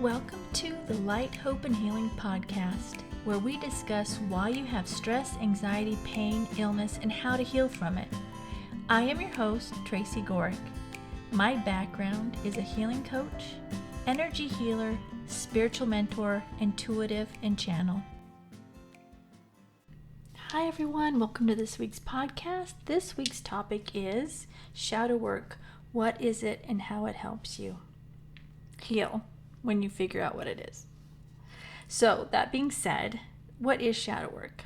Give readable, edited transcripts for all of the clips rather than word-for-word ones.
Welcome to the Light, Hope, and Healing podcast, where we discuss why you have stress, anxiety, pain, illness, and how to heal from it. I am your host, Tracy. My background is a healing coach, energy healer, spiritual mentor, intuitive, and channel. Hi everyone, welcome to this week's podcast. This week's topic is shadow work. What is it and how it helps you heal when you figure out what it is. So that being said, what is shadow work?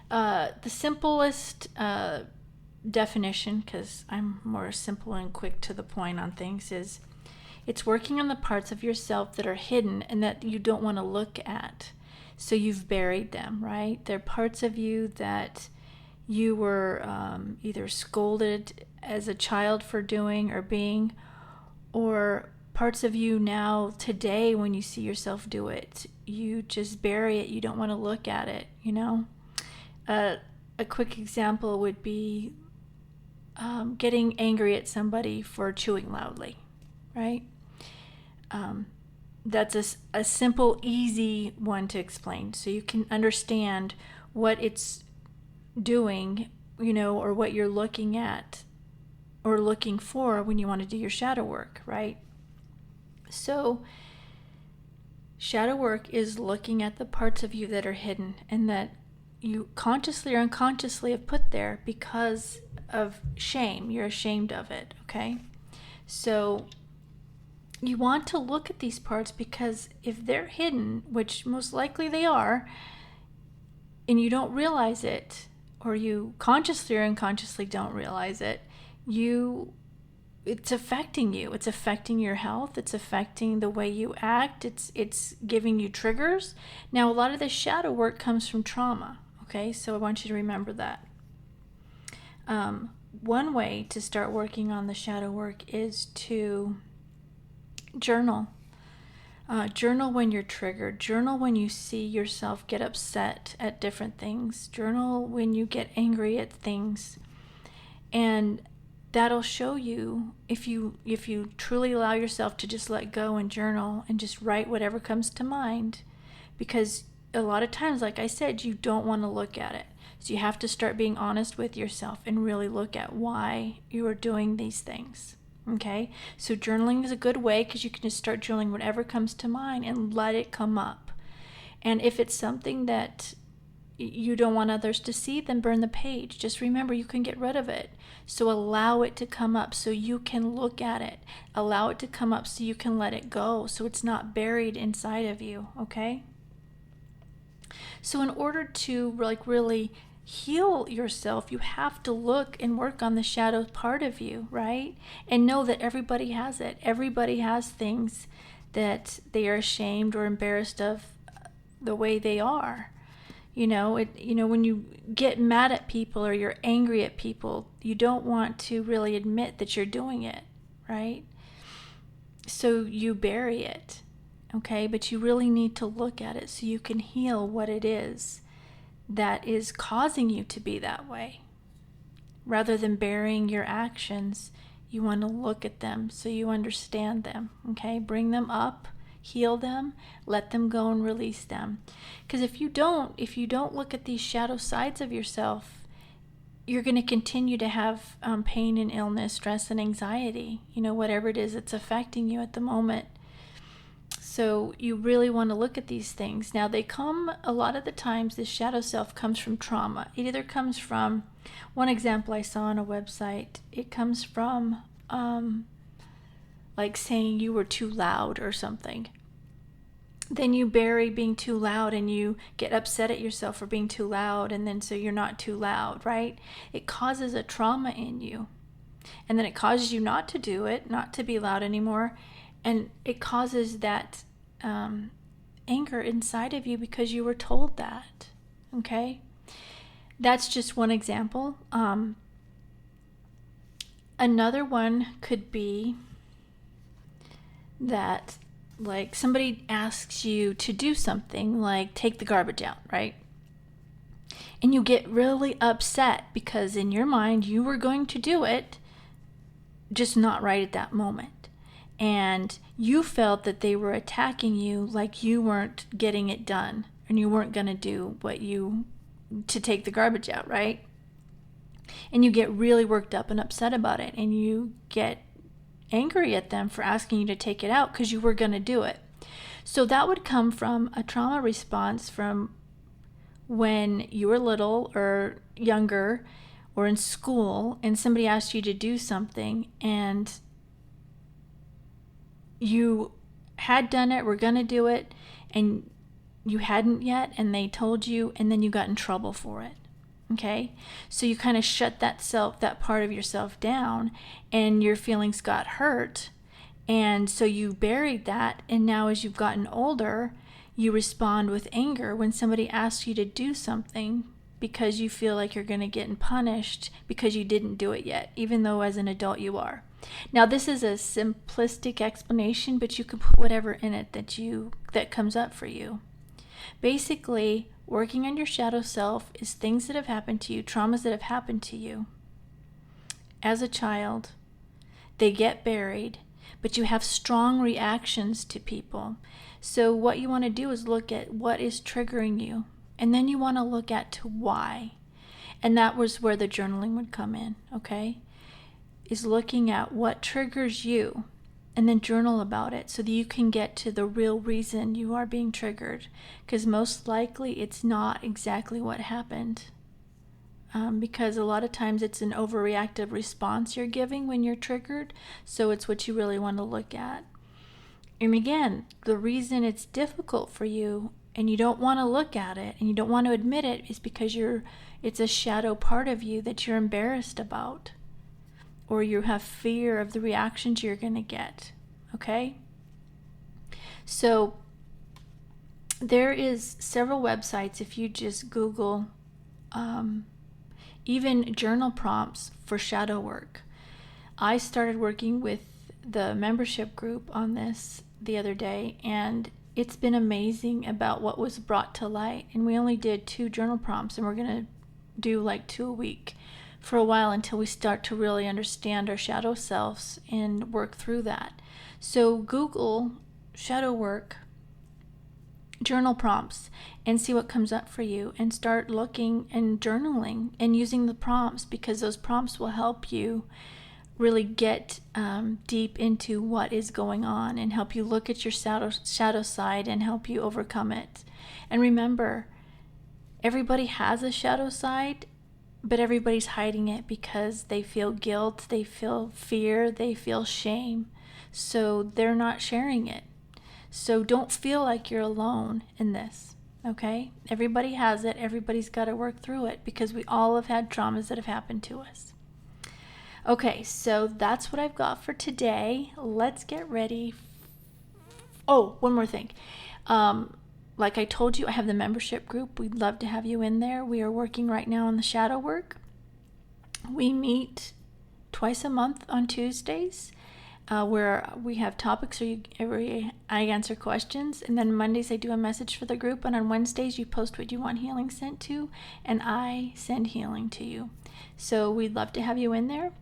The simplest definition, because I'm more simple and quick to the point on things, is it's working on the parts of yourself that are hidden and that you don't want to look at. So you've buried them, right? They're parts of you that you were either scolded as a child for doing or being, or parts of you now today when you see yourself do it, you just bury it. You don't want to look at it, you know? A quick example would be getting angry at somebody for chewing loudly, right? That's a simple, easy one to explain. So you can understand what it's doing, you know, or what you're looking at or looking for when you want to do your shadow work, right? So shadow work is looking at the parts of you that are hidden and that you consciously or unconsciously have put there because of shame. You're ashamed of it, okay? So you want to look at these parts because if they're hidden, which most likely they are, and you don't realize it, or you consciously or unconsciously don't realize it, it's affecting you. It's affecting your health. It's affecting the way you act. It's giving you triggers. Now, a lot of this shadow work comes from trauma, okay? So I want you to remember that. One way to start working on the shadow work is to journal. Journal when you're triggered. Journal when you see yourself get upset at different things. Journal when you get angry at things. And that'll show you if you truly allow yourself to just let go and journal and just write whatever comes to mind, because a lot of times, like I said, you don't want to look at it. So you have to start being honest with yourself and really look at why you are doing these things. Okay? So journaling is a good way because you can just start journaling whatever comes to mind and let it come up. And if it's something that you don't want others to see, then burn the page. Just remember, you can get rid of it. So allow it to come up so you can look at it. Allow it to come up so you can let it go, so it's not buried inside of you, okay? So in order to really heal yourself, you have to look and work on the shadow part of you, right? And know that everybody has it. Everybody has things that they are ashamed or embarrassed of the way they are. When you get mad at people or you're angry at people, you don't want to really admit that you're doing it, right? So you bury it, okay? But you really need to look at it so you can heal what it is that is causing you to be that way. Rather than burying your actions, you want to look at them so you understand them, okay? Bring them up. Heal them, let them go, and release them. Because if you don't look at these shadow sides of yourself, you're going to continue to have pain and illness, stress and anxiety, whatever it is that's affecting you at the moment. So you really want to look at these things. Now a lot of the times this shadow self comes from trauma. It either comes from, one example I saw on a website, it comes from like saying you were too loud or something. Then you bury being too loud and you get upset at yourself for being too loud, and then so you're not too loud, right? It causes a trauma in you. And then it causes you not to do it, not to be loud anymore. And it causes that anger inside of you because you were told that, okay? That's just one example. Another one could be that, like, somebody asks you to do something like take the garbage out, right? And you get really upset because in your mind you were going to do it, just not right at that moment. and you felt that they were attacking you like you weren't getting it done and you weren't going to do to take the garbage out, right? And you get really worked up and upset about it, and you get angry at them for asking you to take it out because you were going to do it. So that would come from a trauma response from when you were little or younger or in school and somebody asked you to do something and you had done it, were going to do it, and you hadn't yet, and they told you, and then you got in trouble for it. Okay? So you kind of shut that part of yourself down, and your feelings got hurt. And so you buried that, and now as you've gotten older, you respond with anger when somebody asks you to do something because you feel like you're going to get punished because you didn't do it yet, even though as an adult you are. Now, this is a simplistic explanation, but you can put whatever in it that comes up for you. Basically, working on your shadow self is things that have happened to you, traumas that have happened to you as a child. They get buried, but you have strong reactions to people. So what you want to do is look at what is triggering you, and then you want to look at to why. And that was where the journaling would come in, okay? Is looking at what triggers you and then journal about it so that you can get to the real reason you are being triggered, because most likely it's not exactly what happened. Because a lot of times it's an overreactive response you're giving when you're triggered, so it's what you really want to look at. And again, the reason it's difficult for you and you don't want to look at it and you don't want to admit it is because it's a shadow part of you that you're embarrassed about, or you have fear of the reactions you're going to get, okay? So there is several websites. If you just Google even journal prompts for shadow work. I started working with the membership group on this the other day, and it's been amazing about what was brought to light. And we only did 2 journal prompts, and we're going to do like 2 a week for a while until we start to really understand our shadow selves and work through that. So Google shadow work journal prompts and see what comes up for you, and start looking and journaling and using the prompts, because those prompts will help you really get deep into what is going on and help you look at your shadow side and help you overcome it. And remember, everybody has a shadow side, but everybody's hiding it because they feel guilt, they feel fear, they feel shame. So they're not sharing it. So don't feel like you're alone in this, okay? Everybody has it. Everybody's got to work through it because we all have had traumas that have happened to us. Okay, so that's what I've got for today. Let's get ready. Oh, one more thing. Like I told you, I have the membership group. We'd love to have you in there. We are working right now on the shadow work. We meet twice a month on Tuesdays, where we have topics I answer questions, and then Mondays I do a message for the group, and on Wednesdays you post what you want healing sent to, and I send healing to you. So we'd love to have you in there.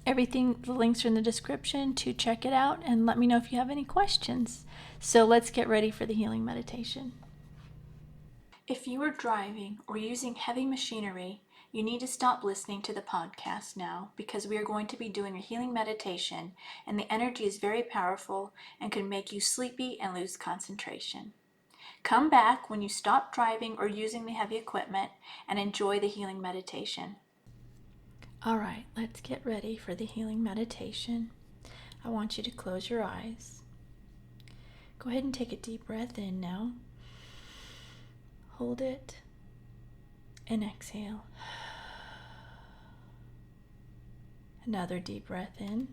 The links are in the description to check it out, and let me know if you have any questions. So let's get ready for the healing meditation. If you are driving or using heavy machinery, you need to stop listening to the podcast now, because we are going to be doing a healing meditation, and the energy is very powerful and can make you sleepy and lose concentration. Come back when you stop driving or using the heavy equipment and enjoy the healing meditation. All right, let's get ready for the healing meditation. I want you to close your eyes. Go ahead and take a deep breath in now. Hold it and exhale. Another deep breath in.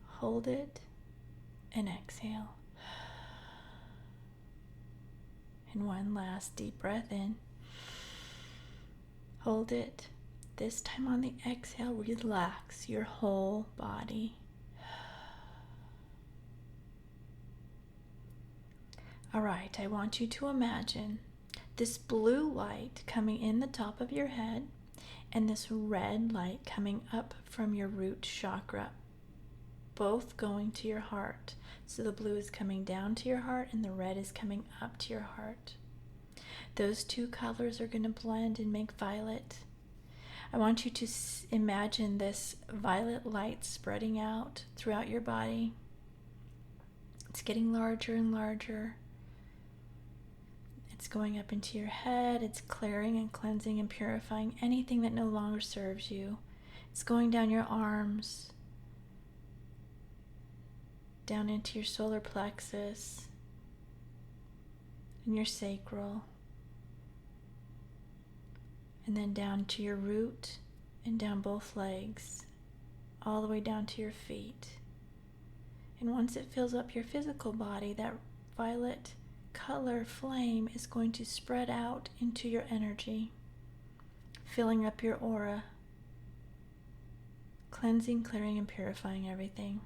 Hold it and exhale. And one last deep breath in. Hold it. This time on the exhale, relax your whole body. All right, I want you to imagine this blue light coming in the top of your head and this red light coming up from your root chakra. both going to your heart. So the blue is coming down to your heart and the red is coming up to your heart. Those two colors are going to blend and make violet. I want you to imagine this violet light spreading out throughout your body. It's getting larger and larger. It's going up into your head. It's clearing and cleansing and purifying anything that no longer serves you. It's going down your arms, down into your solar plexus and your sacral, and then down to your root and down both legs, all the way down to your feet. And once it fills up your physical body, that violet color flame is going to spread out into your energy, filling up your aura, cleansing, clearing, and purifying everything.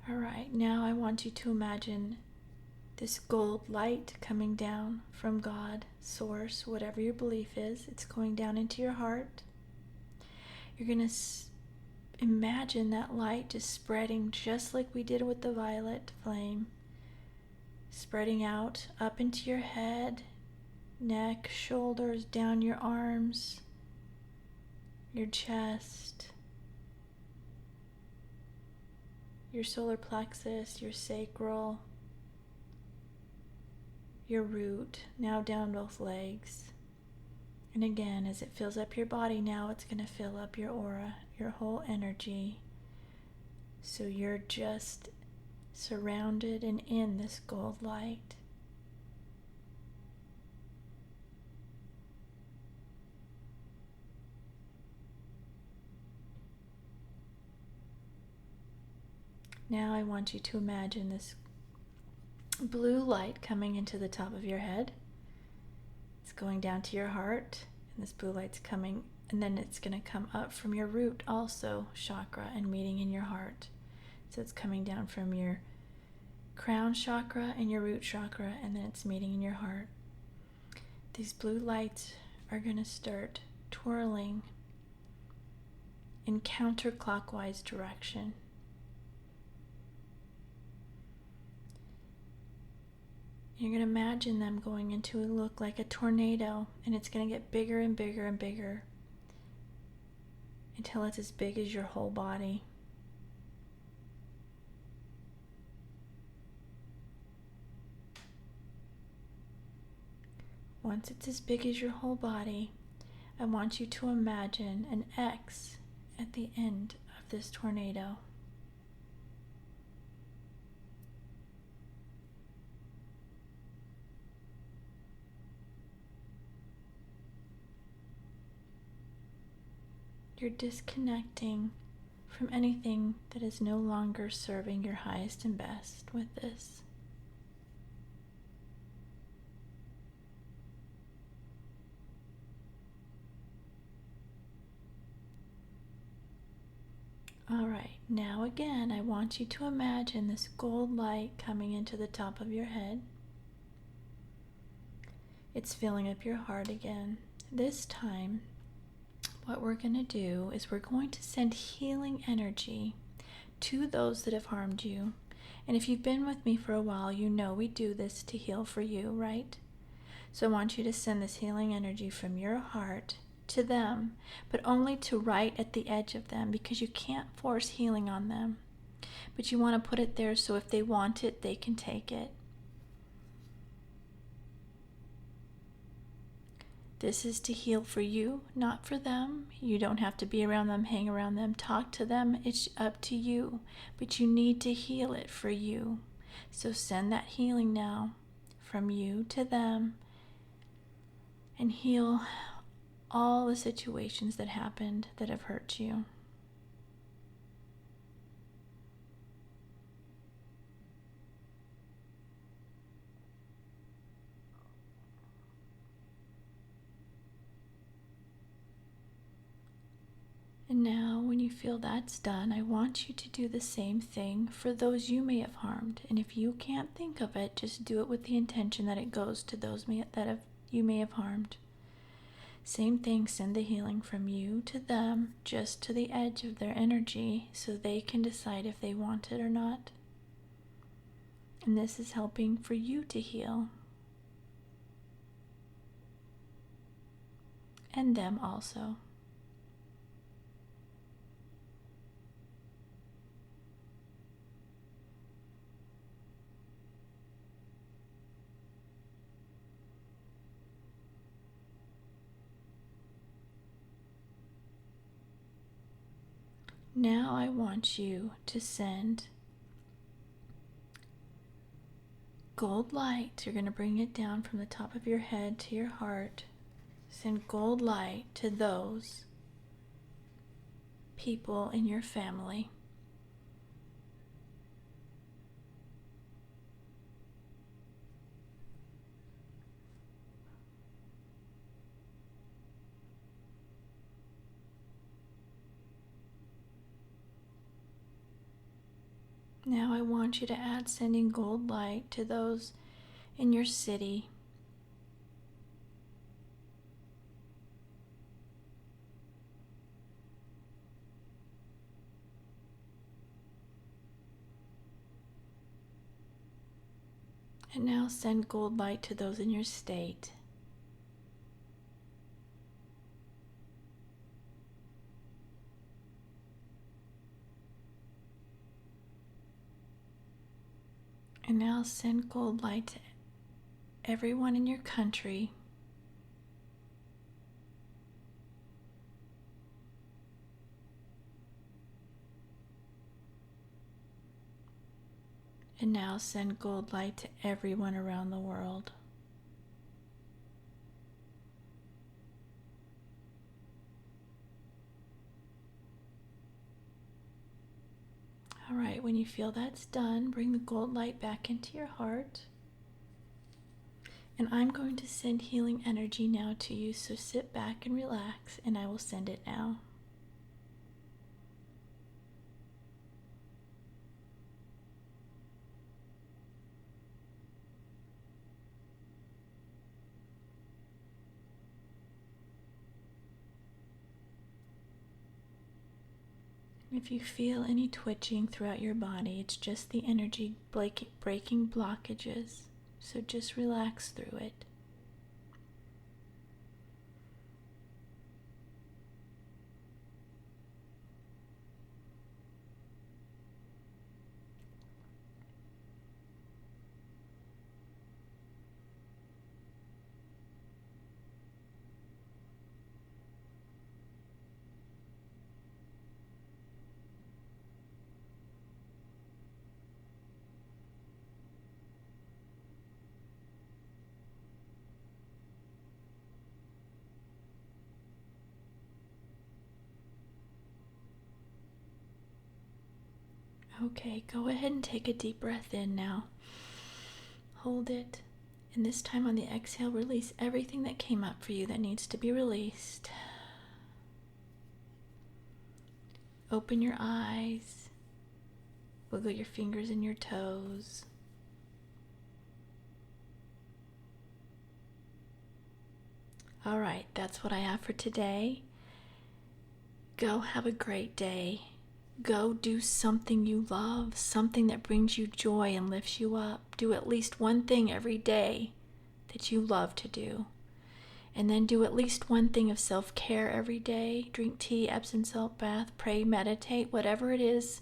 All right, now I want you to imagine this gold light coming down from God, Source, whatever your belief is. It's going down into your heart. You're going to imagine that light just spreading just like we did with the violet flame, spreading out up into your head, neck, shoulders, down your arms, your chest, your solar plexus, your sacral, your root, now down both legs. And again, as it fills up your body, now it's going to fill up your aura, your whole energy. So you're just surrounded and in this gold light. Now I want you to imagine this blue light coming into the top of your head. It's going down to your heart, and this blue light's coming, and then it's going to come up from your root also chakra and meeting in your heart. So it's coming down from your crown chakra and your root chakra, and then it's meeting in your heart. These blue lights are going to start twirling in counterclockwise direction. You're going to imagine them going into a look like a tornado, and it's going to get bigger and bigger and bigger until it's as big as your whole body. Once it's as big as your whole body, I want you to imagine an X at the end of this tornado. You're disconnecting from anything that is no longer serving your highest and best with this. All right, now again, I want you to imagine this gold light coming into the top of your head. It's filling up your heart again. This time, what we're going to do is we're going to send healing energy to those that have harmed you. And if you've been with me for a while, you know we do this to heal for you, right? So I want you to send this healing energy from your heart to them, but only to right at the edge of them, because you can't force healing on them. But you want to put it there so if they want it, they can take it. This is to heal for you, not for them. You don't have to be around them, hang around them, talk to them. It's up to you. But you need to heal it for you. So send that healing now from you to them and heal all the situations that happened that have hurt you. And now, when you feel that's done, I want you to do the same thing for those you may have harmed. And if you can't think of it, just do it with the intention that it goes to those that have you may have harmed. Same thing, send the healing from you to them, just to the edge of their energy, so they can decide if they want it or not. And this is helping for you to heal. And them also. Now I want you to send gold light. You're going to bring it down from the top of your head to your heart. Send gold light to those people in your family. Now I want you to add sending gold light to those in your city. And now send gold light to those in your state. And now send gold light to everyone in your country. And now send gold light to everyone around the world. All right, when you feel that's done, bring the gold light back into your heart. And I'm going to send healing energy now to you, so sit back and relax, and I will send it now. If you feel any twitching throughout your body, it's just the energy breaking blockages. So just relax through it. Okay, go ahead and take a deep breath in now. Hold it. And this time on the exhale, release everything that came up for you that needs to be released. Open your eyes. Wiggle your fingers and your toes. All right, that's what I have for today. Go have a great day. Go do something you love, something that brings you joy and lifts you up. Do at least one thing every day that you love to do. And then do at least one thing of self-care every day. Drink tea, Epsom salt bath, pray, meditate, whatever it is.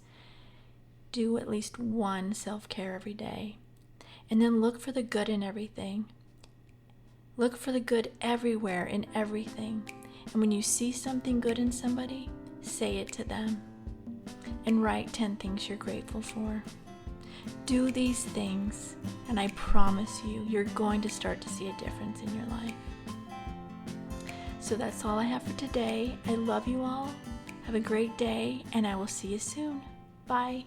Do at least one self-care every day. And then look for the good in everything. Look for the good everywhere in everything. And when you see something good in somebody, say it to them. And write 10 things you're grateful for. Do these things, and I promise you, you're going to start to see a difference in your life. So that's all I have for today. I love you all. Have a great day, and I will see you soon. Bye.